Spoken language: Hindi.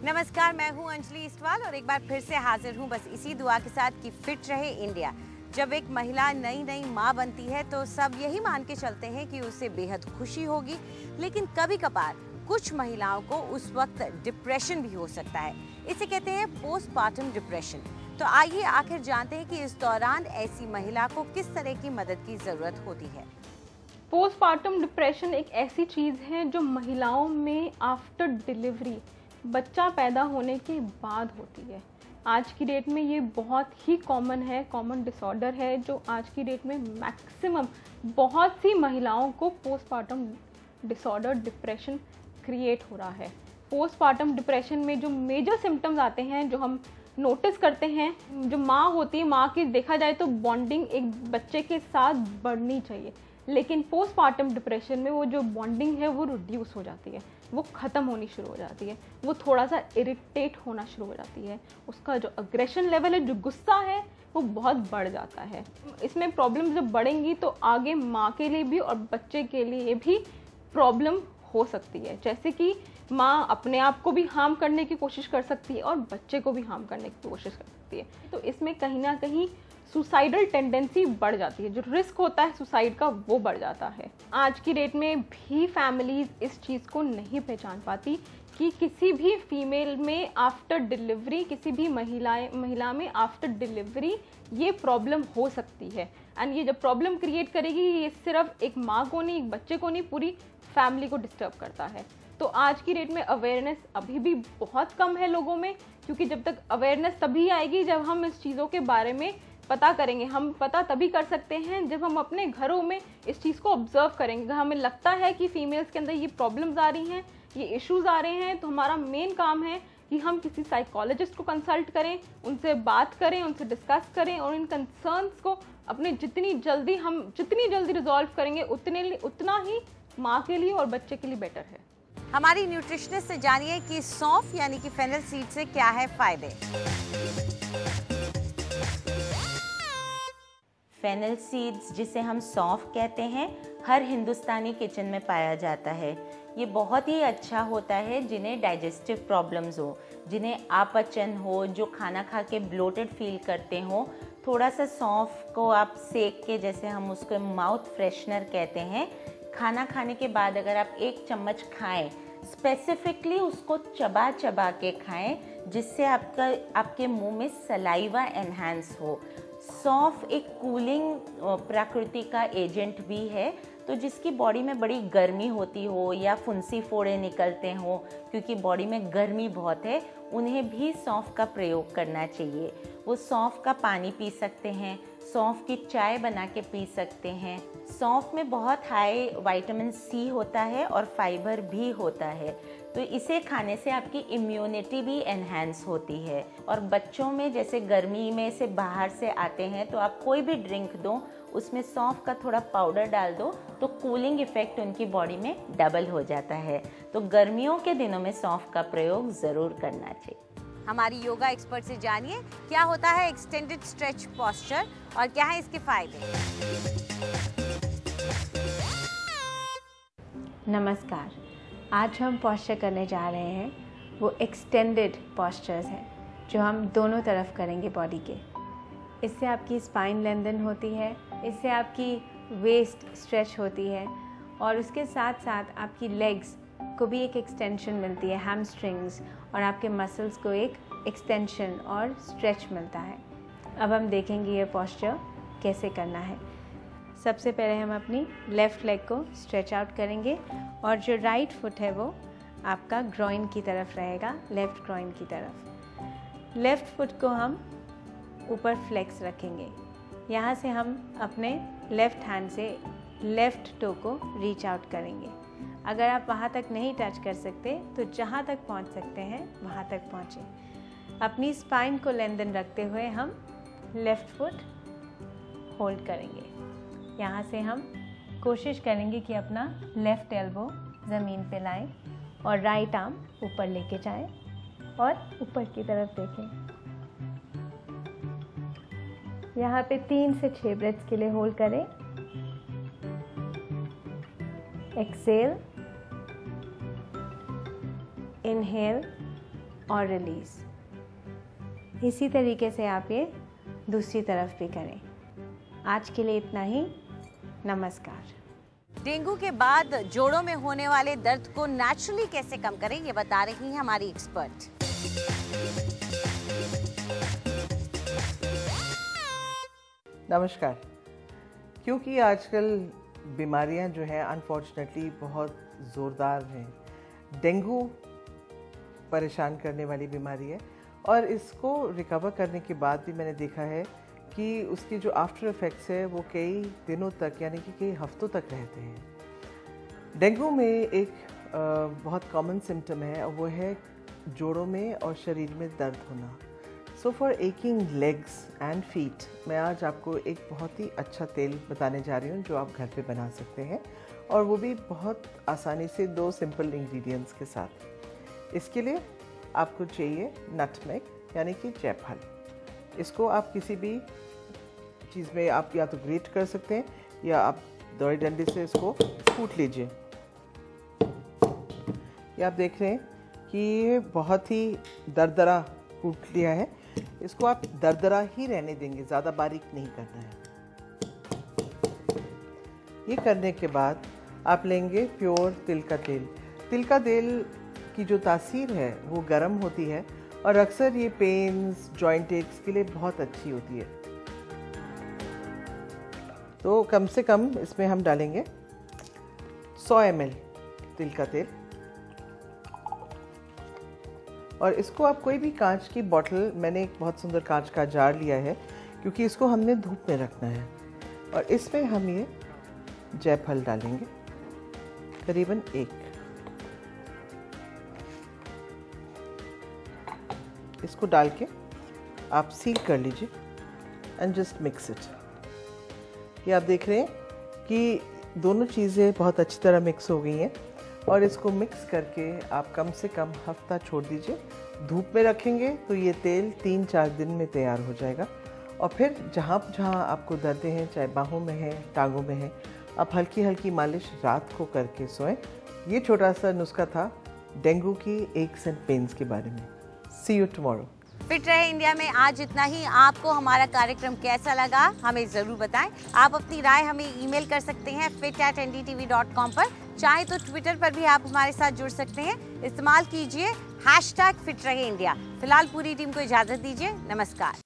नमस्कार, मैं हूं अंजलि इस्टवाल और एक बार फिर से हाजिर हूं बस इसी दुआ के साथ कि फिट रहे इंडिया। जब एक महिला नई मां बनती है तो सब यही मान के चलते हैं कि उसे बेहद खुशी होगी, लेकिन कभी कभार कुछ महिलाओं को उस वक्त डिप्रेशन भी हो सकता है। इसे कहते हैं पोस्टपार्टम डिप्रेशन। तो आइए आखिर जानते हैं कि इस दौरान ऐसी महिला को किस तरह की मदद की जरूरत होती है। पोस्टपार्टम डिप्रेशन एक ऐसी चीज़ है जो महिलाओं में आफ्टर डिलीवरी, बच्चा पैदा होने के बाद होती है। आज की डेट में ये बहुत ही कॉमन डिसऑर्डर है जो आज की डेट में मैक्सिमम बहुत सी महिलाओं को पोस्टपार्टम डिसऑर्डर डिप्रेशन क्रिएट हो रहा है। पोस्टपार्टम डिप्रेशन में जो मेजर सिम्टम्स आते हैं, जो हम नोटिस करते हैं, जो माँ होती है, माँ की देखा जाए तो बॉन्डिंग एक बच्चे के साथ बढ़नी चाहिए, लेकिन पोस्टपार्टम डिप्रेशन में वो जो बॉन्डिंग है वो रिड्यूस हो जाती है, वो ख़त्म होनी शुरू हो जाती है, वो थोड़ा सा इरिटेट होना शुरू हो जाती है, उसका जो अग्रेशन लेवल है, जो गुस्सा है, वो बहुत बढ़ जाता है। इसमें प्रॉब्लम जब बढ़ेंगी तो आगे माँ के लिए भी और बच्चे के लिए भी प्रॉब्लम हो सकती है। जैसे कि माँ अपने आप को भी हार्म करने की कोशिश कर सकती है और बच्चे को भी हार्म करने की कोशिश कर सकती है। तो इसमें कहीं ना कहीं सुसाइडल टेंडेंसी बढ़ जाती है, जो रिस्क होता है सुसाइड का वो बढ़ जाता है। आज की डेट में भी फैमिलीज इस चीज़ को नहीं पहचान पाती कि किसी भी फीमेल में आफ्टर डिलीवरी, किसी भी महिला में आफ्टर डिलीवरी ये प्रॉब्लम हो सकती है। एंड ये जब प्रॉब्लम क्रिएट करेगी, ये सिर्फ एक माँ को नहीं, एक बच्चे को नहीं, पूरी फैमिली को डिस्टर्ब करता है। तो आज की डेट में अवेयरनेस अभी भी बहुत कम है लोगों में, क्योंकि जब तक अवेयरनेस तभी आएगी जब हम इस चीज़ों के बारे में पता करेंगे। हम पता तभी कर सकते हैं जब हम अपने घरों में इस चीज़ को ऑब्जर्व करेंगे। हमें लगता है कि फीमेल्स के अंदर ये प्रॉब्लम्स आ रही हैं, ये इश्यूज आ रहे हैं, तो हमारा मेन काम है कि हम किसी साइकोलॉजिस्ट को कंसल्ट करें, उनसे बात करें, उनसे डिस्कस करें और इन कंसर्न्स को अपने जितनी जल्दी रिजॉल्व करेंगे उतना ही माँ के लिए और बच्चे के लिए बेटर है। हमारी न्यूट्रिशनिस्ट से जानिए कि सौंफ यानी कि फेनल सीड से क्या है फायदे। फेनल सीड्स, जिसे हम सौंफ कहते हैं, हर हिंदुस्तानी किचन में पाया जाता है। ये बहुत ही अच्छा होता है जिन्हें डाइजेस्टिव प्रॉब्लम्स हो, जिन्हें अपचन हो, जो खाना खा के ब्लोटेड फील करते हो। थोड़ा सा सौंफ को आप सेक के, जैसे हम उसको माउथ फ्रेशनर कहते हैं, खाना खाने के बाद अगर आप 1 चम्मच खाएं, स्पेसिफिकली उसको चबा चबा के खाएं, जिससे आपके मुंह में सलाइवा एनहांस हो। सौंफ एक कूलिंग प्रकृति का एजेंट भी है, तो जिसकी बॉडी में बड़ी गर्मी होती हो या फुंसी फोड़े निकलते हो, क्योंकि बॉडी में गर्मी बहुत है, उन्हें भी सौंफ का प्रयोग करना चाहिए। वो सौंफ का पानी पी सकते हैं, सौंफ की चाय बना के पी सकते हैं। सौंफ में बहुत हाई विटामिन सी होता है और फाइबर भी होता है, तो इसे खाने से आपकी इम्यूनिटी भी एनहांस होती है। और बच्चों में जैसे गर्मी में से बाहर से आते हैं, तो आप कोई भी ड्रिंक दो, उसमें सौंफ का थोड़ा पाउडर डाल दो, तो कूलिंग इफेक्ट उनकी बॉडी में डबल हो जाता है। तो गर्मियों के दिनों में सौंफ का प्रयोग ज़रूर करना चाहिए। हमारी योगा एक्सपर्ट से जानिए क्या होता है एक्सटेंडेड स्ट्रेच पोस्चर और क्या है इसके फायदे। नमस्कार, आज हम पोस्चर करने जा रहे हैं, वो एक्सटेंडेड पोस्चर्स हैं जो हम दोनों तरफ करेंगे बॉडी के। इससे आपकी स्पाइन लेंथन होती है, इससे आपकी वेस्ट स्ट्रेच होती है और उसके साथ साथ आपकी लेग्स को भी एक एक्सटेंशन मिलती है, हैमस्ट्रिंग्स, और आपके मसल्स को एक एक्सटेंशन और स्ट्रेच मिलता है। अब हम देखेंगे ये पोस्चर कैसे करना है। सबसे पहले हम अपनी लेफ़्ट लेग को स्ट्रेच आउट करेंगे और जो राइट फुट है वो आपका ग्रॉइन की तरफ रहेगा, लेफ़्ट ग्रॉइन की तरफ। लेफ़्ट फुट को हम ऊपर फ्लेक्स रखेंगे। यहाँ से हम अपने लेफ़्ट हैंड से लेफ़्ट टो को रीच आउट करेंगे। अगर आप वहाँ तक नहीं टच कर सकते तो जहाँ तक पहुँच सकते हैं वहाँ तक पहुँचें। अपनी स्पाइन को लेंथन रखते हुए हम लेफ़्ट फुट होल्ड करेंगे। यहाँ से हम कोशिश करेंगे कि अपना लेफ़्ट एल्बो ज़मीन पे लाएं और राइट आर्म ऊपर लेके जाएं और ऊपर की तरफ देखें। यहाँ पे 3 से 6 ब्रेथ्स के लिए होल्ड करें। एक्सेल, इनहेल और रिलीज़। इसी तरीके से आप ये दूसरी तरफ भी करें। आज के लिए इतना ही। नमस्कार। डेंगू के बाद जोड़ों में होने वाले दर्द को नेचुरली कैसे कम करें, ये बता रही हैं हमारी एक्सपर्ट। नमस्कार। क्योंकि आजकल बीमारियां जो हैं अनफॉर्चुनेटली बहुत ज़ोरदार हैं। डेंगू परेशान करने वाली बीमारी है और इसको रिकवर करने के बाद भी मैंने देखा है कि उसकी जो आफ्टर इफ़ेक्ट्स है वो कई दिनों तक यानी कि कई हफ्तों तक रहते हैं। डेंगू में एक बहुत कॉमन सिम्टम है और वो है जोड़ों में और शरीर में दर्द होना। So for aching legs and feet मैं आज आपको एक बहुत ही अच्छा तेल बताने जा रही हूँ जो आप घर पे बना सकते हैं, और वो भी बहुत आसानी से 2 सिंपल इंग्रेडिएंट्स के साथ। इसके लिए आपको चाहिए नटमेग यानी कि जायफल। इसको आप किसी भी चीज़ में आप या तो ग्रेट कर सकते हैं या आप दौड़ी डंडे से इसको कूट लीजिए। ये आप देख रहे हैं कि ये बहुत ही दरदरा कूट लिया है। इसको आप दरदरा ही रहने देंगे, ज़्यादा बारीक नहीं करना है। ये करने के बाद आप लेंगे प्योर तिल का तेल। तिल का तेल की जो तासीर है वो गर्म होती है और अक्सर ये पेन्स, जॉइंट एक्स के लिए बहुत अच्छी होती है। तो कम से कम इसमें हम डालेंगे 100 ml तिल का तेल, और इसको आप कोई भी कांच की बोतल, मैंने एक बहुत सुंदर कांच का जार लिया है क्योंकि इसको हमने धूप में रखना है, और इसमें हम ये जायफल डालेंगे करीबन 1। इसको डाल के आप सील कर लीजिए एंड जस्ट मिक्स इट। ये आप देख रहे हैं कि दोनों चीज़ें बहुत अच्छी तरह मिक्स हो गई हैं, और इसको मिक्स करके आप कम से कम हफ्ता छोड़ दीजिए। धूप में रखेंगे तो ये तेल 3-4 दिन में तैयार हो जाएगा, और फिर जहाँ जहाँ आपको दर्दें हैं, चाहे बाहों में है, टांगों में है, आप हल्की हल्की मालिश रात को करके सोएं। ये छोटा सा नुस्खा था डेंगू की एक्स एंड पेन्स के बारे में। See you tomorrow. फिट रहे इंडिया में आज इतना ही। आपको हमारा कार्यक्रम कैसा लगा हमें ज़रूर बताएं। आप अपनी राय हमें ईमेल कर सकते हैं fit@ndtv.com पर। चाहे तो ट्विटर पर भी आप हमारे साथ जुड़ सकते हैं। इस्तेमाल कीजिए #फिट रहे इंडिया। फिलहाल पूरी टीम को इजाज़त दीजिए। नमस्कार।